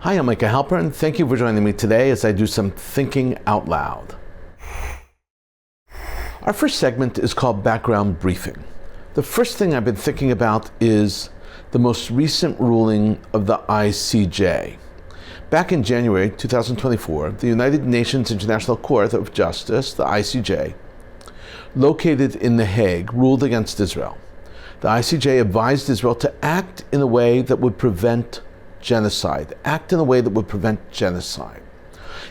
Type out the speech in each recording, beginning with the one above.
Hi, I'm Micah Halpern. Thank you for joining me today as I do some thinking out loud. Our first segment is called Background Briefing. The first thing I've been thinking about is the most recent ruling of the ICJ. Back in January 2024, the United Nations International Court of Justice, the ICJ, located in The Hague, ruled against Israel. The ICJ advised Israel to act in a way that would prevent genocide.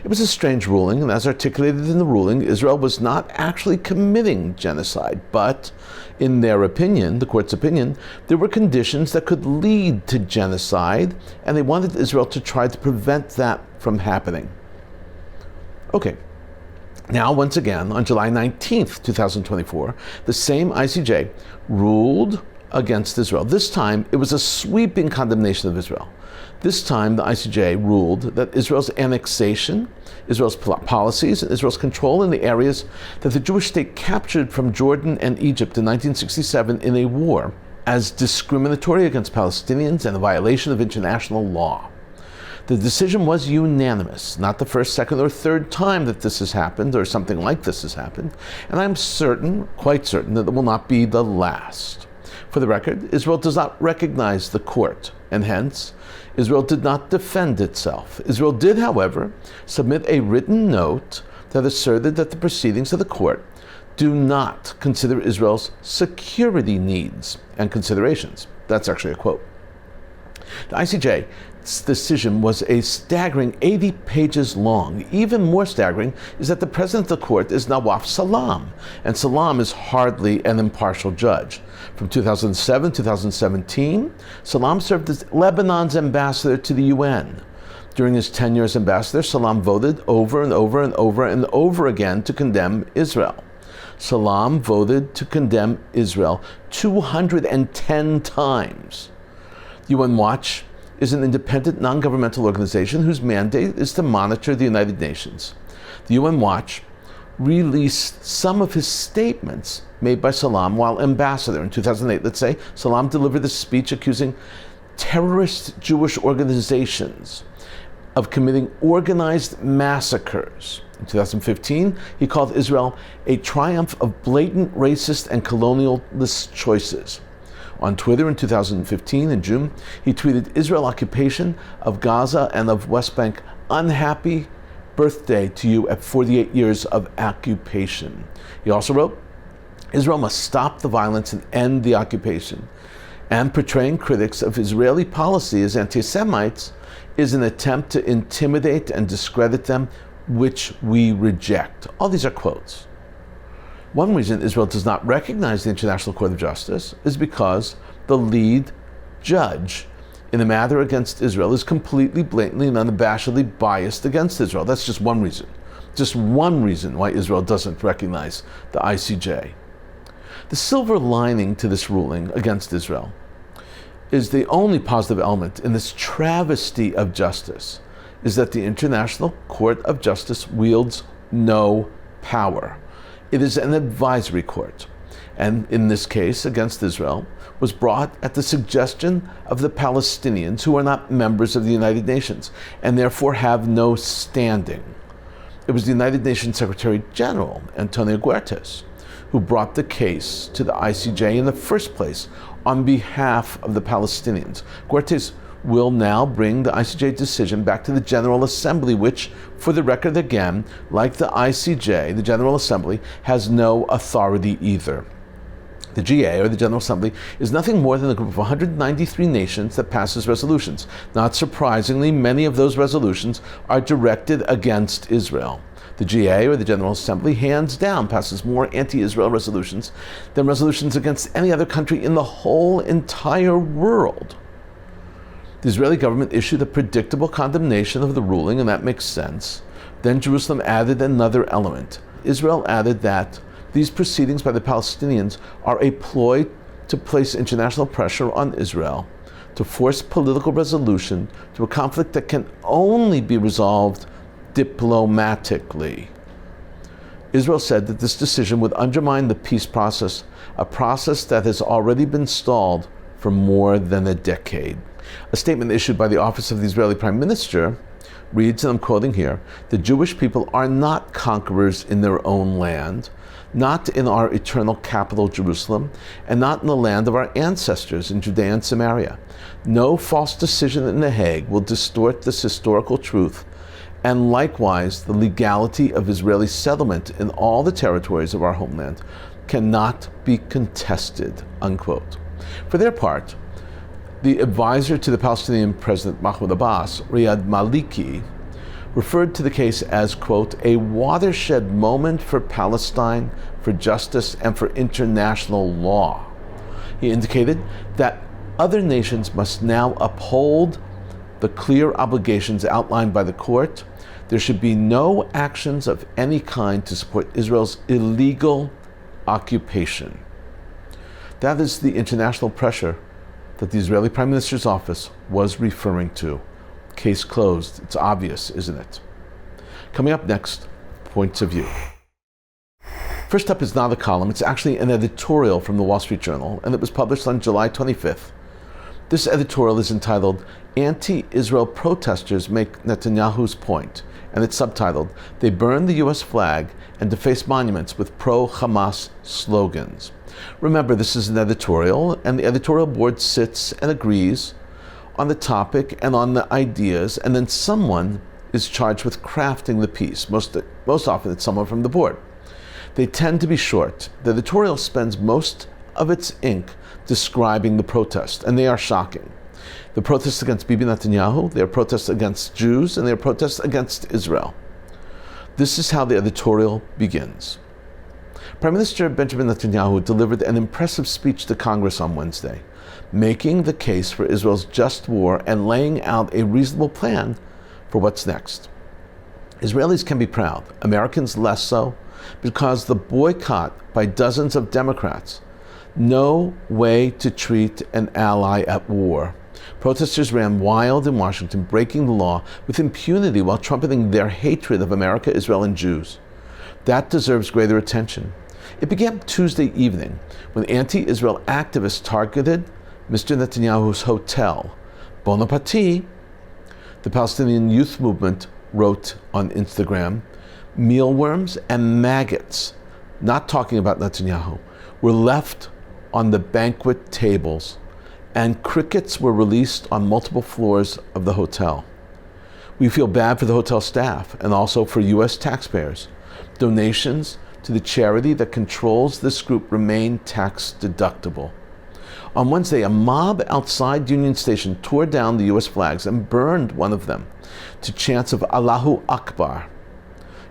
It was a strange ruling, and as articulated in the ruling, Israel was not actually committing genocide, but in their opinion, the court's opinion, there were conditions that could lead to genocide, and they wanted Israel to try to prevent that from happening. Okay. Now, once again, on July 19th, 2024, the same ICJ ruled against Israel. This time, it was a sweeping condemnation of Israel. This time, the ICJ ruled that Israel's annexation, Israel's policies, and Israel's control in the areas that the Jewish state captured from Jordan and Egypt in 1967 in a war as discriminatory against Palestinians and a violation of international law. The decision was unanimous, not the first, second, or third time that this has happened, or something like this has happened, and I'm certain, quite certain, that it will not be the last. For the record, Israel does not recognize the court, and hence, Israel did not defend itself. Israel did, however, submit a written note that asserted that the proceedings of the court do not consider Israel's security needs and considerations. That's actually a quote. The ICJ's decision was a staggering 80 pages long. Even more staggering is that the president of the court is Nawaf Salam, and Salam is hardly an impartial judge. From 2007 to 2017, Salam served as Lebanon's ambassador to the UN. During his tenure as ambassador, Salam voted over and over and over and over again to condemn Israel. Salam voted to condemn Israel 210 times. UN Watch is an independent, non-governmental organization whose mandate is to monitor the United Nations. The UN Watch released some of his statements made by Salam while ambassador. In 2008, let's say, Salam delivered a speech accusing terrorist Jewish organizations of committing organized massacres. In 2015, he called Israel a triumph of blatant racist and colonialist choices. On Twitter in 2015, in June, he tweeted, "Israel occupation of Gaza and of West Bank, unhappy birthday to you at 48 years of occupation." He also wrote, "Israel must stop the violence and end the occupation." And portraying critics of Israeli policy as anti-Semites is an attempt to intimidate and discredit them, which we reject. All these are quotes. One reason Israel does not recognize the International Court of Justice is because the lead judge in the matter against Israel is completely, blatantly, and unabashedly biased against Israel. That's just one reason. Just one reason why Israel doesn't recognize the ICJ. The silver lining to this ruling against Israel is the only positive element in this travesty of justice is that the International Court of Justice wields no power. It is an advisory court, and in this case against Israel, was brought at the suggestion of the Palestinians, who are not members of the United Nations, and therefore have no standing. It was the United Nations Secretary General, Antonio Guterres, who brought the case to the ICJ in the first place on behalf of the Palestinians. Guterres will now bring the ICJ decision back to the General Assembly, which, for the record again, like the ICJ, the General Assembly has no authority either. The GA, or the General Assembly, is nothing more than a group of 193 nations that passes resolutions. Not surprisingly, many of those resolutions are directed against Israel. The GA, or the General Assembly, hands down passes more anti-Israel resolutions than resolutions against any other country in the whole entire world. The Israeli government issued a predictable condemnation of the ruling, and that makes sense. Then Jerusalem added another element. Israel added that these proceedings by the Palestinians are a ploy to place international pressure on Israel to force political resolution to a conflict that can only be resolved diplomatically. Israel said that this decision would undermine the peace process, a process that has already been stalled for more than a decade. A statement issued by the office of the Israeli Prime Minister reads, and I'm quoting here, "The Jewish people are not conquerors in their own land, not in our eternal capital Jerusalem, and not in the land of our ancestors in Judea and Samaria. No false decision in the Hague will distort this historical truth, and likewise the legality of Israeli settlement in all the territories of our homeland cannot be contested," unquote. For their part, the advisor to the Palestinian President Mahmoud Abbas, Riyad Maliki, referred to the case as, quote, "a watershed moment for Palestine, for justice, and for international law." He indicated that other nations must now uphold the clear obligations outlined by the court. There should be no actions of any kind to support Israel's illegal occupation. That is the international pressure that the Israeli Prime Minister's office was referring to. Case closed. It's obvious, isn't it? Coming up next, points of view. First up is not a column. It's actually an editorial from the Wall Street Journal, and it was published on July 25th. This editorial is entitled, "Anti-Israel Protesters Make Netanyahu's Point," and it's subtitled, "They Burn the U.S. Flag and Deface Monuments with Pro-Hamas Slogans." Remember, this is an editorial, and the editorial board sits and agrees on the topic and on the ideas, and then someone is charged with crafting the piece. Most often it's someone from the board. They tend to be short. The editorial spends most of its ink describing the protest, and they are shocking. The protests against Bibi Netanyahu, they are protests against Jews, and they are protests against Israel. This is how the editorial begins. Prime Minister Benjamin Netanyahu delivered an impressive speech to Congress on Wednesday, making the case for Israel's just war and laying out a reasonable plan for what's next. Israelis can be proud, Americans less so, because the boycott by dozens of Democrats, no way to treat an ally at war. Protesters ran wild in Washington, breaking the law with impunity while trumpeting their hatred of America, Israel, and Jews. That deserves greater attention. It began Tuesday evening when anti-Israel activists targeted Mr. Netanyahu's hotel. Bon appetit, the Palestinian Youth Movement wrote on Instagram. Mealworms and maggots, not talking about Netanyahu, were left on the banquet tables, and crickets were released on multiple floors of the hotel. We feel bad for the hotel staff and also for U.S. taxpayers. Donations to the charity that controls this group remain tax deductible. On Wednesday, a mob outside Union Station tore down the U.S. flags and burned one of them to chants of Allahu Akbar.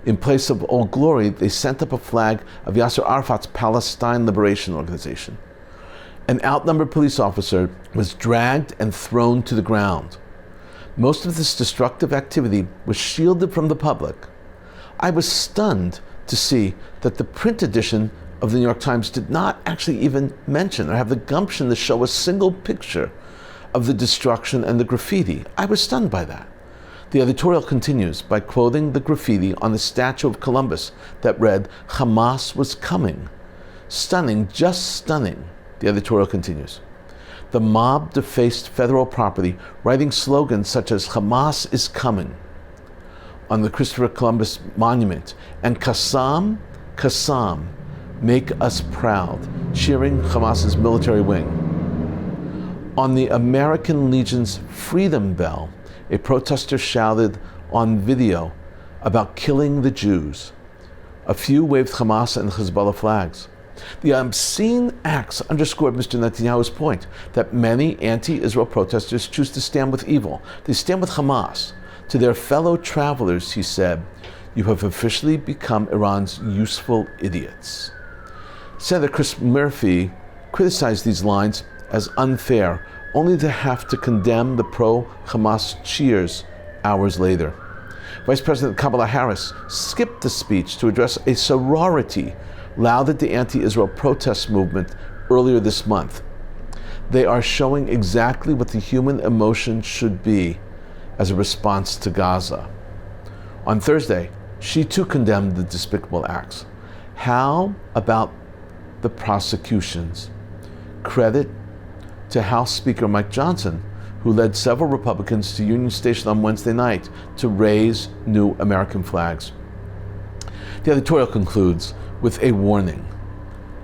In place of Old Glory, they sent up a flag of Yasser Arafat's Palestine Liberation Organization. An outnumbered police officer was dragged and thrown to the ground. Most of this destructive activity was shielded from the public. I was stunned to see that the print edition of the New York Times did not actually even mention or have the gumption to show a single picture of the destruction and the graffiti. I was stunned by that. The editorial continues by quoting the graffiti on the statue of Columbus that read, "Hamas was coming." Stunning, just stunning. The editorial continues. The mob defaced federal property, writing slogans such as "Hamas is coming" on the Christopher Columbus monument, and "Qassam, Qassam, make us proud," cheering Hamas's military wing. On the American Legion's Freedom Bell, a protester shouted on video about killing the Jews. A few waved Hamas and Hezbollah flags. The obscene acts underscored Mr. Netanyahu's point that many anti-Israel protesters choose to stand with evil. They stand with Hamas. To their fellow travelers, he said, "You have officially become Iran's useful idiots." Senator Chris Murphy criticized these lines as unfair, only to have to condemn the pro-Hamas cheers hours later. Vice President Kamala Harris skipped the speech to address a sorority lauded the anti-Israel protest movement earlier this month. They are showing exactly what the human emotion should be as a response to Gaza. On Thursday, she too condemned the despicable acts. How about the prosecutions? Credit to House Speaker Mike Johnson, who led several Republicans to Union Station on Wednesday night to raise new American flags. The editorial concludes with a warning.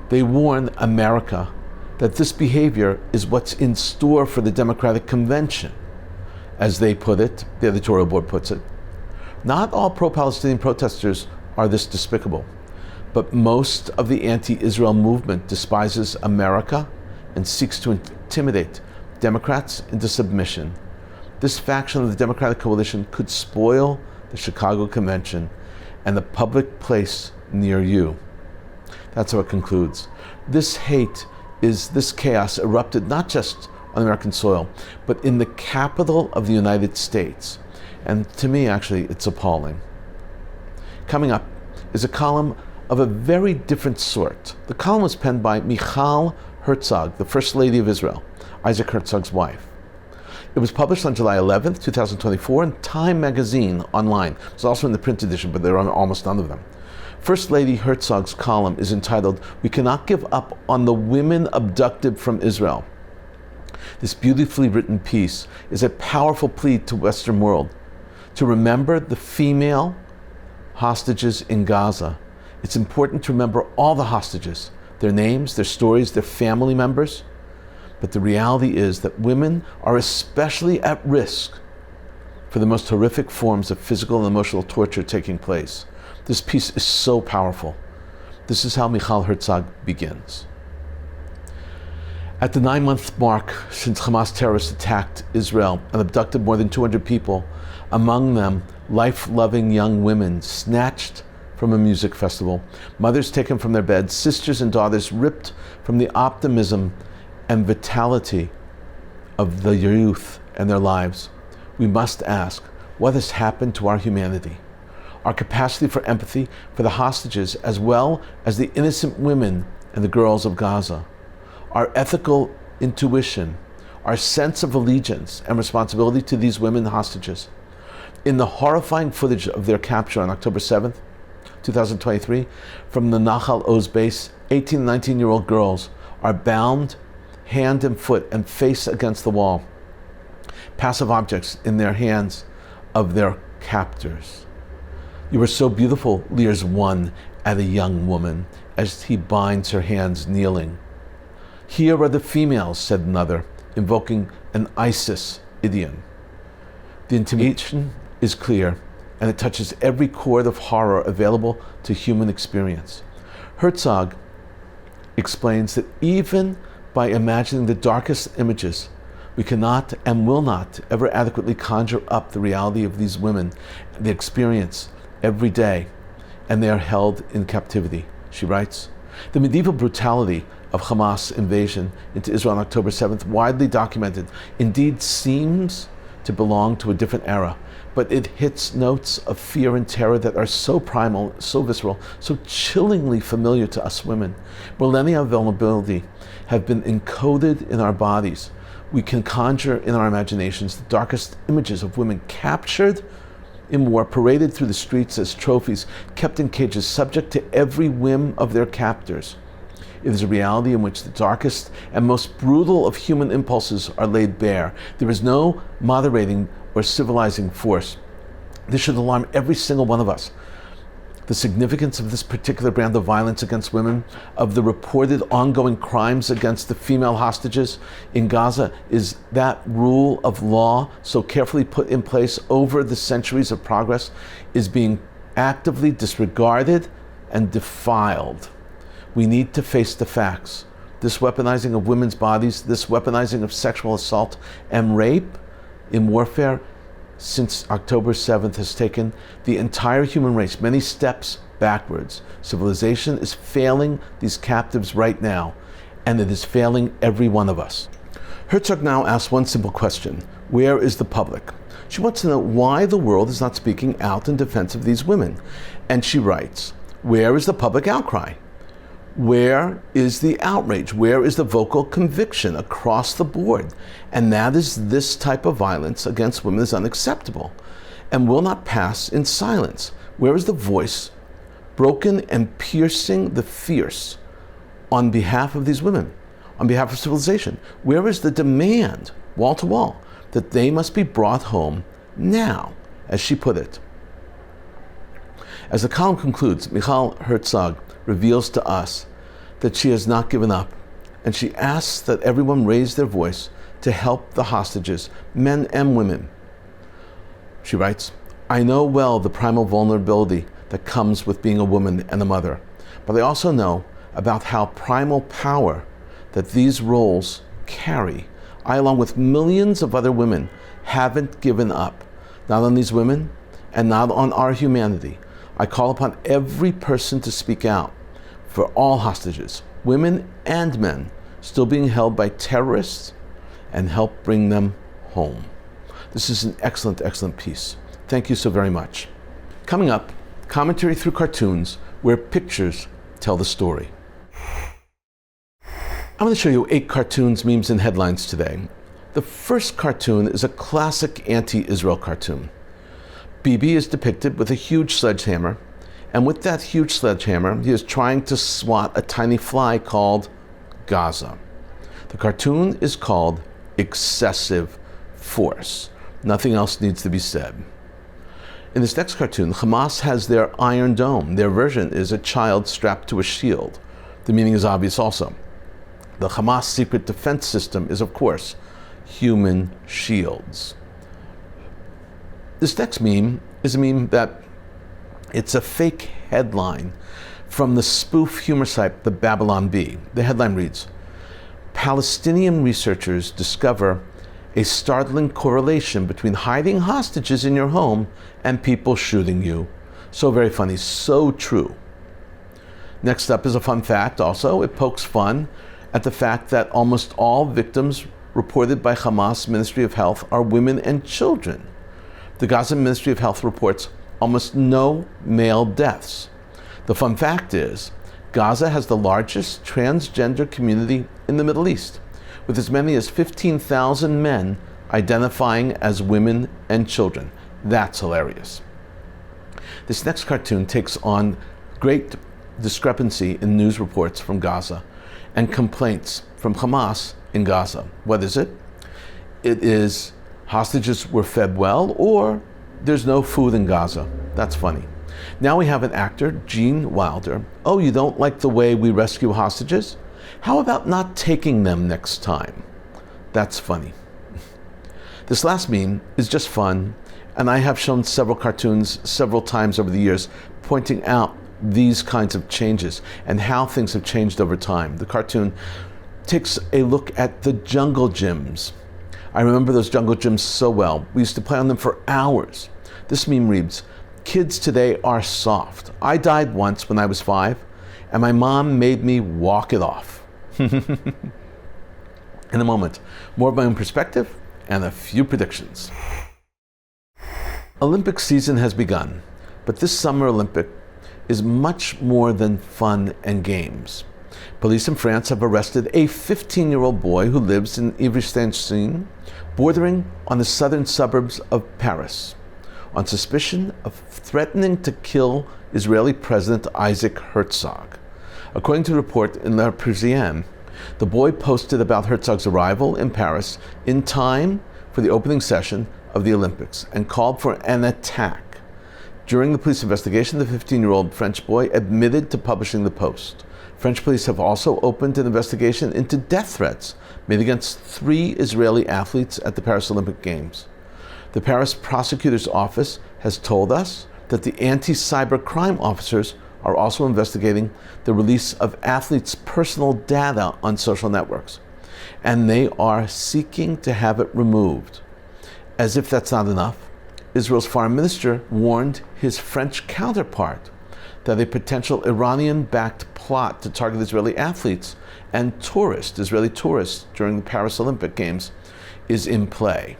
They warn America that this behavior is what's in store for the Democratic Convention. As they put it, the editorial board puts it, not all pro-Palestinian protesters are this despicable, but most of the anti-Israel movement despises America and seeks to intimidate Democrats into submission. This faction of the Democratic coalition could spoil the Chicago Convention and the public place near you. That's how it concludes. This chaos erupted not just on American soil, but in the capital of the United States. And to me, actually, it's appalling. Coming up is a column of a very different sort. The column was penned by Micah Halpern, the First Lady of Israel, Isaac Herzog's wife. It was published on July 11th, 2024 in Time magazine online. It's also in the print edition, but there are almost none of them. First Lady Herzog's column is entitled, "We Cannot Give Up on the Women Abducted from Israel." This beautifully written piece is a powerful plea to Western world to remember the female hostages in Gaza. It's important to remember all the hostages, their names, their stories, their family members. But the reality is that women are especially at risk for the most horrific forms of physical and emotional torture taking place. This piece is so powerful. This is how Micah Halpern begins. At the 9-month mark since Hamas terrorists attacked Israel and abducted more than 200 people, among them life-loving young women snatched from a music festival, mothers taken from their beds, sisters and daughters ripped from the optimism and vitality of the youth and their lives, we must ask, what has happened to our humanity? Our capacity for empathy for the hostages as well as the innocent women and the girls of Gaza. Our ethical intuition, our sense of allegiance and responsibility to these women hostages. In the horrifying footage of their capture on October 7th, 2023, from the Nahal Oz base, 18 and 19-year-old girls are bound hand and foot and face against the wall, passive objects in their hands of their captors. "You are so beautiful," leers one at a young woman as he binds her hands kneeling. "Here are the females," said another, invoking an ISIS idiom. The intimidation is clear, and it touches every chord of horror available to human experience. Herzog explains that even by imagining the darkest images, we cannot and will not ever adequately conjure up the reality of these women, the experience every day, and they are held in captivity. She writes, "The medieval brutality of Hamas invasion into Israel on October 7th, widely documented, indeed seems to belong to a different era, but it hits notes of fear and terror that are so primal, so visceral, so chillingly familiar to us women. Millennia of vulnerability have been encoded in our bodies. We can conjure in our imaginations the darkest images of women captured in war, paraded through the streets as trophies, kept in cages, subject to every whim of their captors. It is a reality in which the darkest and most brutal of human impulses are laid bare. There is no moderating or civilizing force. This should alarm every single one of us. The significance of this particular brand of violence against women, of the reported ongoing crimes against the female hostages in Gaza, is that rule of law, so carefully put in place over the centuries of progress, is being actively disregarded and defiled. We need to face the facts. This weaponizing of women's bodies, this weaponizing of sexual assault and rape in warfare since October 7th has taken the entire human race many steps backwards. Civilization is failing these captives right now, and it is failing every one of us. Herzog now asks one simple question: where is the public? She wants to know why the world is not speaking out in defense of these women. And she writes, where is the public outcry? Where is the outrage? Where is the vocal conviction across the board? And that is, this type of violence against women is unacceptable and will not pass in silence. Where is the voice broken and piercing the fierce on behalf of these women? on behalf of civilization? Where is the demand, wall to wall, that they must be brought home now, as she put it? As the column concludes, Micah Halpern reveals to us that she has not given up, and she asks that everyone raise their voice to help the hostages, men and women. She writes, "I know well the primal vulnerability that comes with being a woman and a mother, but I also know about how primal power that these roles carry. I, along with millions of other women, haven't given up, not on these women and not on our humanity. I call upon every person to speak out for all hostages, women and men, still being held by terrorists, and help bring them home." This is an excellent, excellent piece. Thank you so very much. Coming up, commentary through cartoons where pictures tell the story. I'm going to show you 8 cartoons, memes, and headlines today. The first cartoon is a classic anti-Israel cartoon. Bibi is depicted with a huge sledgehammer, and with that huge sledgehammer, he is trying to swat a tiny fly called Gaza. The cartoon is called Excessive Force. Nothing else needs to be said. In this next cartoon, Hamas has their Iron Dome. Their version is a child strapped to a shield. The meaning is obvious also. The Hamas secret defense system is, of course, human shields. This next meme is a meme that it's a fake headline from the spoof humor site, the Babylon Bee. The headline reads, "Palestinian researchers discover a startling correlation between hiding hostages in your home and people shooting you." So very funny, so true. Next up is a fun fact also. It pokes fun at the fact that almost all victims reported by Hamas Ministry of Health are women and children. The Gaza Ministry of Health reports almost no male deaths. The fun fact is, Gaza has the largest transgender community in the Middle East, with as many as 15,000 men identifying as women and children. That's hilarious. This next cartoon takes on great discrepancy in news reports from Gaza and complaints from Hamas in Gaza. What is it? It is hostages were fed well, or there's no food in Gaza. That's funny. Now we have an actor, Gene Wilder. "Oh, you don't like the way we rescue hostages? How about not taking them next time?" That's funny. This last meme is just fun, and I have shown several cartoons several times over the years pointing out these kinds of changes and how things have changed over time. The cartoon takes a look at the jungle gyms. I remember those jungle gyms so well. We used to play on them for hours. This meme reads, "Kids today are soft. I died once when I was 5, and my mom made me walk it off." In a moment, more of my own perspective and a few predictions. Olympic season has begun, but this Summer Olympic is much more than fun and games. Police in France have arrested a 15-year-old boy who lives in Ivry-Saint-Seine, bordering on the southern suburbs of Paris, on suspicion of threatening to kill Israeli President Isaac Herzog. According to a report in Le Parisien, the boy posted about Herzog's arrival in Paris in time for the opening session of the Olympics and called for an attack. During the police investigation, the 15-year-old French boy admitted to publishing the post. French police have also opened an investigation into death threats made against 3 Israeli athletes at the Paris Olympic Games. The Paris prosecutor's office has told us that the anti-cybercrime officers are also investigating the release of athletes' personal data on social networks, and they are seeking to have it removed. As if that's not enough, Israel's foreign minister warned his French counterpart that a potential Iranian-backed plot to target Israeli athletes and Israeli tourists during the Paris Olympic Games is in play.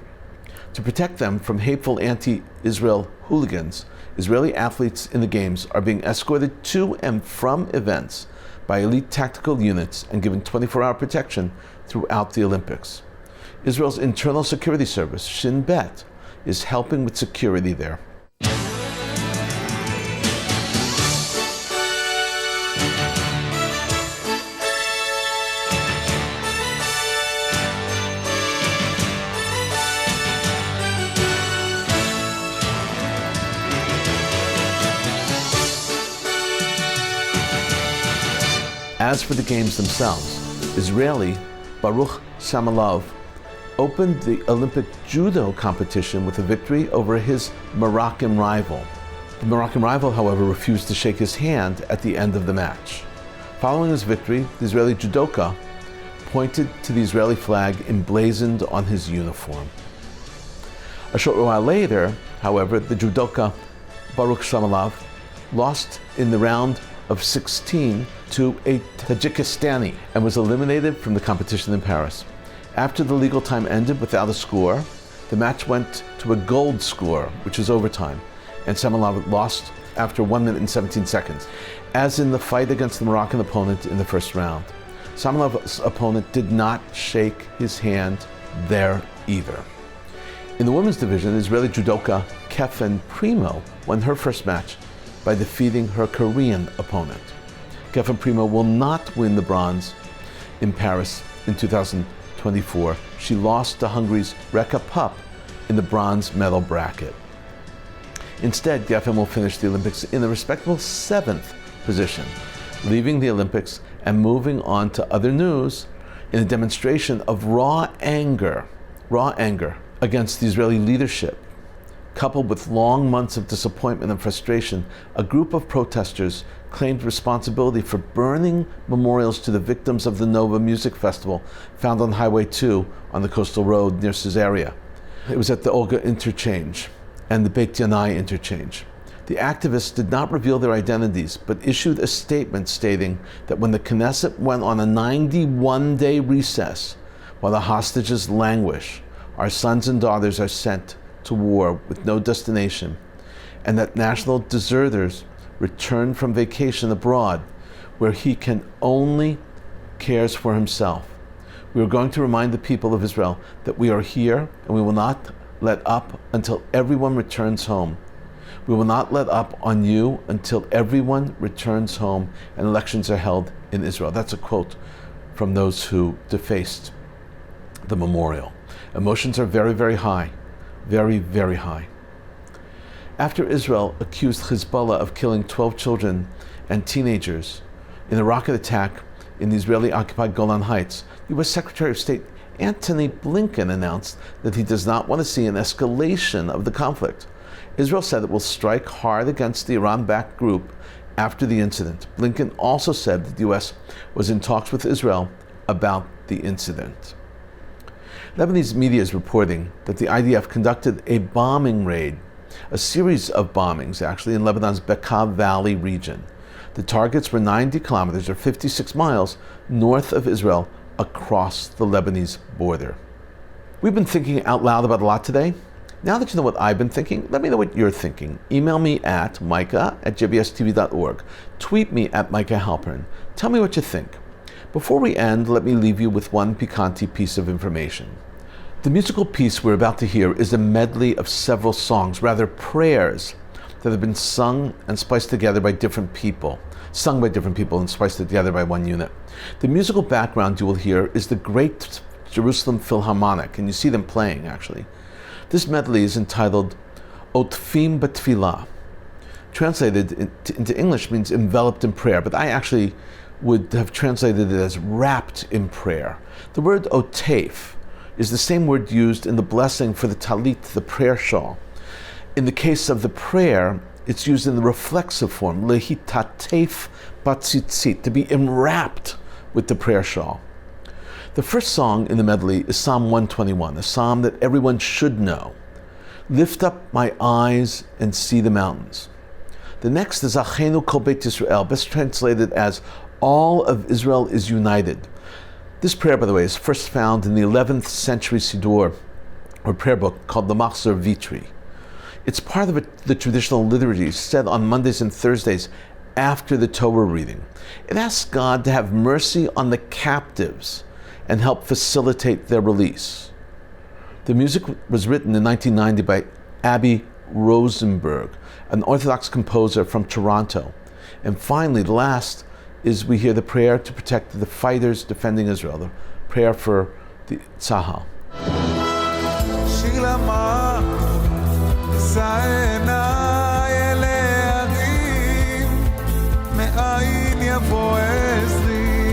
To protect them from hateful anti-Israel hooligans, Israeli athletes in the Games are being escorted to and from events by elite tactical units and given 24-hour protection throughout the Olympics. Israel's internal security service, Shin Bet, is helping with security there. As for the games themselves, Israeli Baruch Samalov opened the Olympic judo competition with a victory over his Moroccan rival. The Moroccan rival, however, refused to shake his hand at the end of the match. Following his victory, the Israeli judoka pointed to the Israeli flag emblazoned on his uniform. A short while later, however, the judoka Baruch Samalov lost in the round of 16 to a Tajikistani and was eliminated from the competition in Paris. After the legal time ended without a score, the match went to a gold score, which is overtime, and Samalov lost after 1 minute and 17 seconds. As in the fight against the Moroccan opponent in the first round, Samalov's opponent did not shake his hand there either. In the women's division, Israeli judoka Kefen Primo won her first match by defeating her Korean opponent. Kefen Primo will not win the bronze in Paris in 2024. She lost to Hungary's Reka Pup in the bronze medal bracket. Instead, Geffen will finish the Olympics in a respectable 7th position, leaving the Olympics and moving on to other news in a demonstration of raw anger against the Israeli leadership. Coupled with long months of disappointment and frustration, a group of protesters claimed responsibility for burning memorials to the victims of the Nova Music Festival found on Highway 2 on the coastal road near Caesarea. It was at the Olga interchange and the Beit Yanai interchange. The activists did not reveal their identities, but issued a statement stating that when the Knesset went on a 91-day recess while the hostages languish, our sons and daughters are sent to war with no destination, and that national deserters return from vacation abroad where he can only cares for himself. We are going to remind the people of Israel that we are here and we will not let up until everyone returns home. We will not let up on you until everyone returns home and elections are held in Israel. That's a quote from those who defaced the memorial. Emotions are very, very high. Very, very high. After Israel accused Hezbollah of killing 12 children and teenagers in a rocket attack in the Israeli-occupied Golan Heights, U.S. Secretary of State Antony Blinken announced that he does not want to see an escalation of the conflict. Israel said it will strike hard against the Iran-backed group after the incident. Blinken also said that the U.S. was in talks with Israel about the incident. Lebanese media is reporting that the IDF conducted a bombing raid, a series of bombings actually, in Lebanon's Bekaa Valley region. The targets were 90 kilometers or 56 miles north of Israel across the Lebanese border. We've been thinking out loud about a lot today. Now that you know what I've been thinking, let me know what you're thinking. Email me at micah@jbstv.org. Tweet me at Micah Halpern. Tell me what you think. Before we end, let me leave you with one piquante piece of information. The musical piece we're about to hear is a medley of several songs, rather prayers, that have been sung and spliced together by different people. Sung by different people and spliced together by one unit. The musical background you will hear is the Great Jerusalem Philharmonic, and you see them playing actually. This medley is entitled Otfim B'Tfilah. Translated into English means enveloped in prayer, but I actually would have translated it as wrapped in prayer. The word otef is the same word used in the blessing for the talit, the prayer shawl. In the case of the prayer, it's used in the reflexive form, lehitatef batzitzit, to be enwrapped with the prayer shawl. The first song in the medley is Psalm 121, a psalm that everyone should know. Lift up my eyes and see the mountains. The next is Achenu Kol Beit Yisrael, best translated as all of Israel is united. This prayer, by the way, is first found in the 11th century Siddur, or prayer book, called the Machzor Vitri. It's part of the traditional liturgy said on Mondays and Thursdays after the Torah reading. It asks God to have mercy on the captives and help facilitate their release. The music was written in 1990 by Abby Rosenberg, an Orthodox composer from Toronto. And finally, the last is we hear the prayer to protect the fighters defending Israel, the prayer for the Tzahal. מאין יבוא עזרי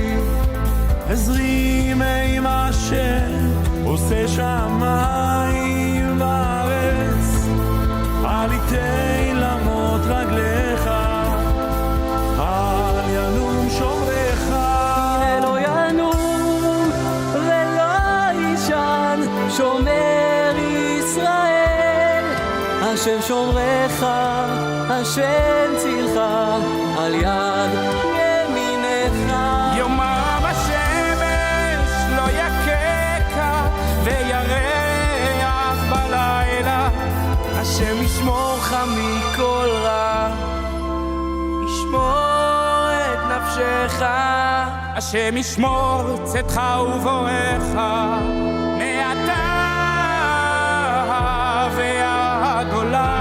השם שומרך, השם צילך, על יד ימינך. יומם השמש לא יככה, וירח בלילה. השם ישמורך מכל רע, ישמור את נפשך. השם ישמור צאתך ובואך, מעתה ועד עולם.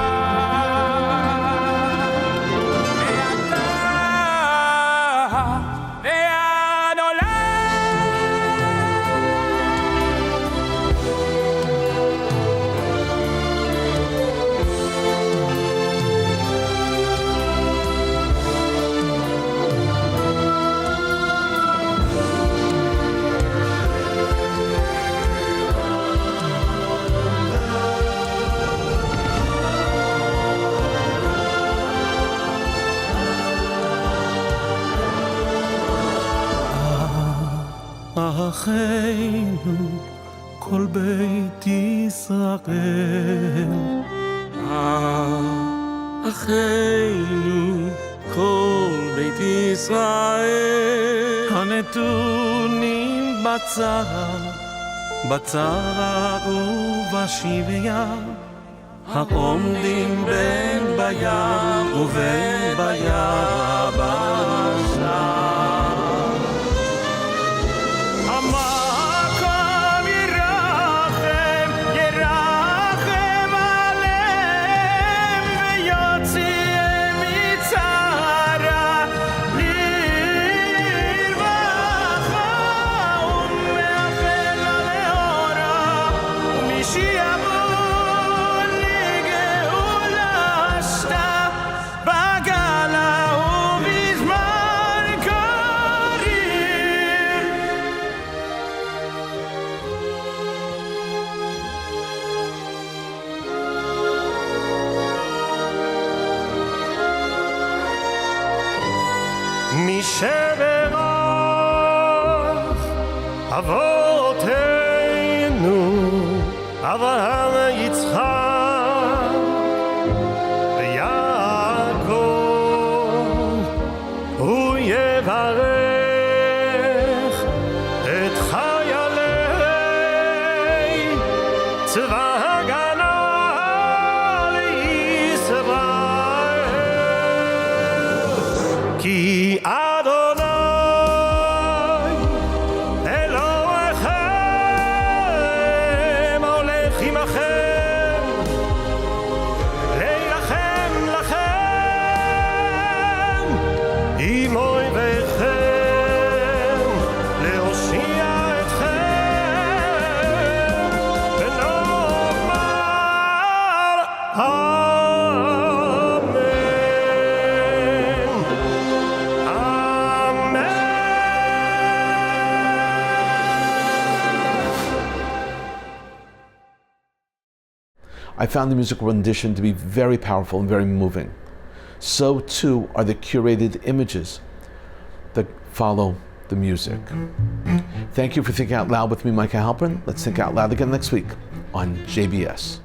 אחינו כל בית ישראל, אחינו כל בית ישראל, הנתונים בצרה ובשביה, העומדים בין בים ובין ביבשה. המקום ירחם עליהם ויוציאם מצרה לרווחה, ומאחל לאורה ומשעבוד לגאולה שתה בגלה ובזמן קריב. מי שברך אבותינו אברהם יצחק ויעקב, הוא יברך את חיילי צבא הגנה לישראל, כי אדוני אלוהיכם הולך עמכם להילחם לכם עם אויביכם, להושיע אתכם, ונאמר אמן. I found the musical rendition to be very powerful and very moving. So too are the curated images that follow the music. Thank you for thinking out loud with me, Micah Halpern. Let's think out loud again next week on JBS.